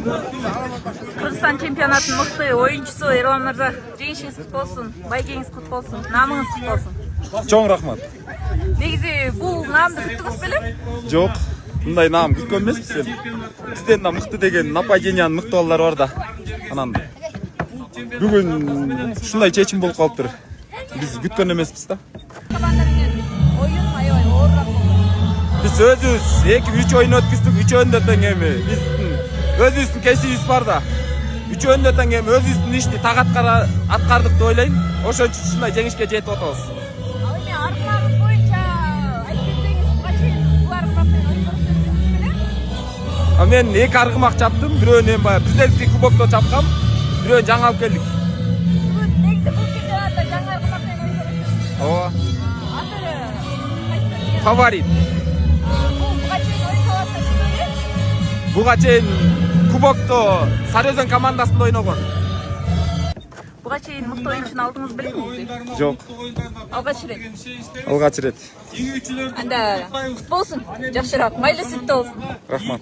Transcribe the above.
Kırgızistan çempionatının mıhtı oyuncusu Ervan Mırza. Жеңишиңиз куту болсун, байгеңиз куту болсун, намыңыз куту болсун. Чоң рахмат. Негизи бул наамды күттүңүз беле? Жок, мындай наам күткөн эмеспиз эми. Бизден да мыкты деген нападениянын мыкты балдар бар да. Анан бүгүн ушундай чечим болуп калыптыр. Биз күткөн эмеспиз да. Команда менен оюн аябай оорураак болду. Биз өзүбүз 2-3 oyun өткүздүк, 3-oyunda тең эми биздин өзүбүздүн кесибибиз бар да. 3-oyunda тең эми өзүбүздүн ишти так аткардык деп ойлойм. Ошон үчүн ушундай жеңишке жетип атабыз. Ал эми арманыңыз боюнча айтып кетсеңиз, буга чейин бул аргымак менен оюн көрсөттүңүз беле? А мен 2 аргымак чаптым, бирөөнү эми баягы президенттик кубокто чапкам, бирөөнү жаңы алып келдик. Бүгүн негизи бул чемпионатта жаңы аргымак менен оюн көрсөттүңүз. Ооба. Аты кайсы? Фаворит. Бул буга чейин оюн талаштыңызбы? Буга чейин кубокто Сарыөзөн командасында ойногон. Буга чейин мыкты оюнчуну алдыңыз белеби? Жок, Алгач ирет. алгач ирет. Анда кут болсун, жакшыраак, майлуу сүттүү болсун. Рахмат.